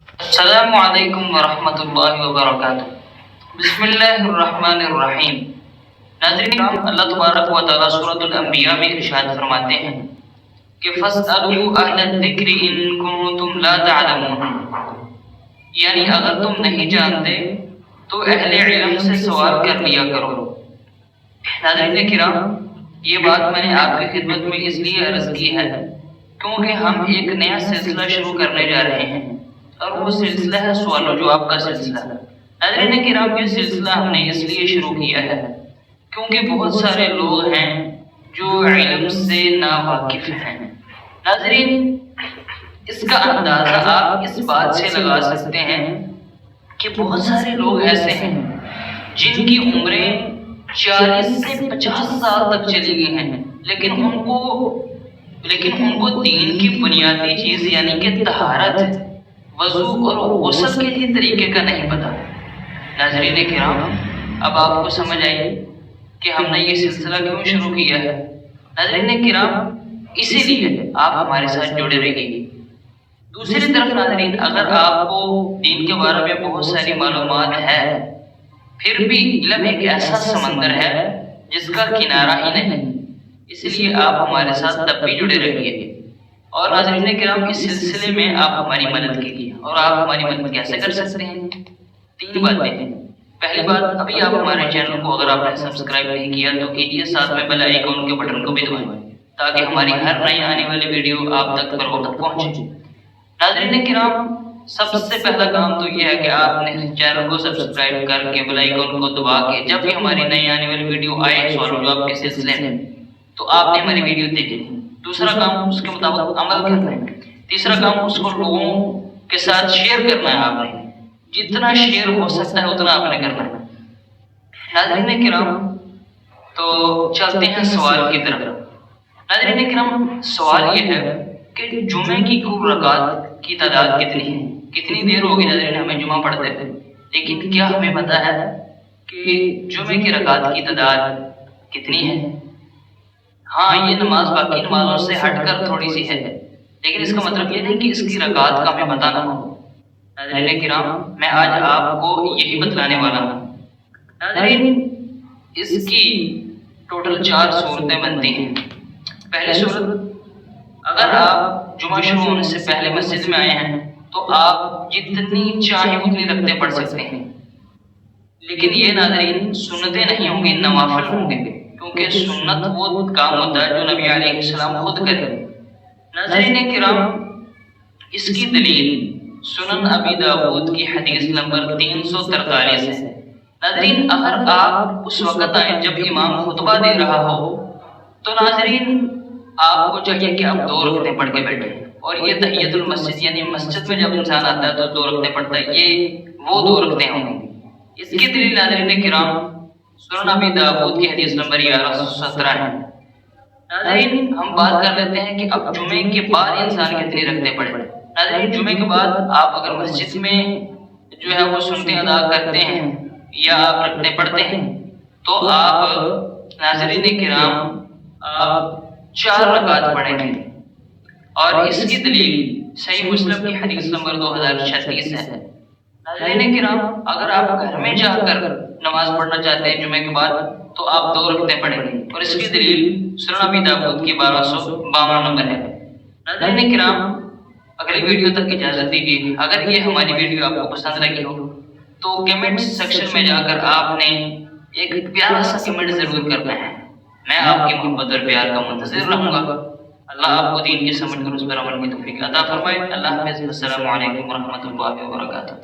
السلام علیکم ورحمۃ اللہ وبرکاتہ۔ بسم اللہ الرحمن الرحیم۔ ناظرین کرام، اللہ تبارک و تعالیٰ سورۃ الانبیاء میں ارشاد فرماتے ہیں کہ فَاسْأَلُوا أَهْلَ الذِّكْرِ إِن كُنتُمْ لَا تَعْلَمُونَ، یعنی اگر تم نہیں جانتے تو اہل علم سے سوال کر لیا کرو۔ ناظرین کرام، یہ بات میں نے آپ کی خدمت میں اس لیے عرض کی ہے کیونکہ ہم ایک نیا سلسلہ شروع کرنے جا رہے ہیں، اور وہ سلسلہ ہے سوال و جواب کا سلسلہ۔ ناظرین کرام، یہ سلسلہ ہم نے اس لیے شروع کیا ہے کیونکہ بہت سارے لوگ ہیں جو علم سے ناواقف ہیں۔ ناظرین، اس کا اندازہ آپ اس بات سے لگا سکتے ہیں کہ بہت سارے لوگ ایسے ہیں جن کی عمریں 40 سے 50 سال تک چلی گئی ہیں، لیکن ان کو دین کی بنیادی چیز یعنی کہ طہارت، وضو اور غسل کے لیے طریقے کا نہیں پتا۔ ناظرین کرام، اب آپ کو سمجھ آئی کہ ہم نے یہ سلسلہ کیوں شروع کیا ہے۔ ناظرین کرام، اسی لیے آپ ہمارے ساتھ جڑے رہیے۔ دوسری طرف ناظرین، اگر آپ کو دین کے بارے میں بہت ساری معلومات ہے، پھر بھی علم ایک ایسا سمندر ہے جس کا کنارہ ہی نہیں، اس لیے آپ ہمارے ساتھ تب بھی جڑے رہیے۔ اور ناظرین کرام، اس سلسلے میں آپ ہماری مدد کیجیے، اور آپ ہماری مدد کیسے کر سکتے ہیں؟ 3 باتیں ہیں۔ پہلی بات، ابھی آپ ہمارے چینل کو اگر آپ نے سبسکرائب نہیں کیا تو کیجیے، ساتھ میں بیل آئیکن کے بٹن کو بھی دبائیں تاکہ ہماری ہر نئی آنے والی ویڈیو آپ تک بر وقت پہنچے۔ ناظرین کرام، سب سے پہلا کام تو یہ ہے کہ آپ نے چینل کو سبسکرائب کر کے بیل آئیکن کو دبا کے جب بھی ہماری نئی آنے والی ویڈیو آئے سوال و جواب کے سلسلے میں، تو آپ نے ہماری ویڈیو دیکھی۔ دوسرا کام، اس کے مطابق عمل کرنا ہے۔ تیسرا کام، اس کو لوگوں کے ساتھ شیئر کرنا ہے۔ آپ نے جتنا شیئر ہو سکتا ہے اتنا آپ نے کرنا ہے۔ ناظرین کرام، تو چلتے ہیں سوال کی طرف۔ ناظرین کرام، سوال یہ ہے کہ جمعے کی کل رکعات کی تعداد کتنی ہے؟ کتنی دیر ہوگی ناظرین ہمیں جمعہ پڑھتے ہیں، لیکن کیا ہمیں پتہ ہے کہ جمعے کی رکعات کی تعداد کتنی ہے؟ ہاں، یہ نماز باقی نمازوں سے ہٹ کر تھوڑی سی ہے، لیکن اس کا مطلب یہ نہیں کہ اس کی رکعات کا ہمیں پتہ نہ ہو۔ ناظرین کرام، میں آج آپ کو یہی بتلانے والا ہوں۔ ناظرین، اس کی ٹوٹل 4 صورتیں بنتی ہیں۔ پہلی صورت، اگر آپ جمعہ شروع ہونے سے پہلے مسجد میں آئے ہیں تو آپ جتنی چاہیں اتنی رکعتیں پڑھ سکتے ہیں، لیکن یہ ناظرین سنتیں نہیں ہوں گی، نوافل ہوں گے، کیونکہ سنت وہ کام ہوتا ہے جو نبی علیہ السلام خود کرے۔ ناظرین کرام، اس کی دلیل سنن ابی داؤد کی حدیث نمبر 343 ہے۔ ناظرین، اگر آپ اس وقت آئیں جب امام خطبہ دے رہا ہو تو ناظرین آپ کو چاہیے کہ آپ 2 رکعتیں پڑھ کے بیٹھیں، اور یہ تحیۃ المسجد یعنی مسجد میں جب انسان آتا ہے تو 2 رکعتیں پڑھتا ہے، یہ وہ 2 رکعتیں ہوں گی۔ اس کی دلیل ناظرین کرام سنن ابی داؤد کی حدیث نمبر 1117 ہے۔ ناظرین، ہم بات کر لیتے ہیں کہ اب جمعے کے بعد انسان کتنی رکعتیں پڑھے۔ ناظرین، جمعے کے بعد آپ اگر مسجد میں جو ہے وہ سنتیں ادا کرتے ہیں یا آپ رکعتیں پڑھتے ہیں تو آپ ناظرین کرام آپ 4 رکعات پڑھیں گے، اور اس کی دلیل صحیح مسلم کی حدیث نمبر 2036 ہے۔ ناظرین کرام، اگر آپ گھر میں جا کر نماز پڑھنا چاہتے ہیں جمعے کے بعد تو آپ 2 رکعتیں پڑھیں گے، اور اس کی دلیل سنن ابی داؤد کی 1252 نمبر ہے۔ ناظرین کرام، اگلی ویڈیو تک اجازت دیجیے۔ اگر یہ ہماری ویڈیو آپ کو پسند لگی ہو تو کمنٹ سیکشن میں جا کر آپ نے ایک پیارا سا کمنٹ ضرور کرنا ہے۔ میں آپ کی محبت اور پیار کا منتظر رہوں گا۔ اللہ آپ کو دین کی سمجھ کر اس پر عمل کی توفیق عطا فرمائے۔ اللہ حافظ۔ السلام علیکم ورحمۃ اللہ وبرکاتہ۔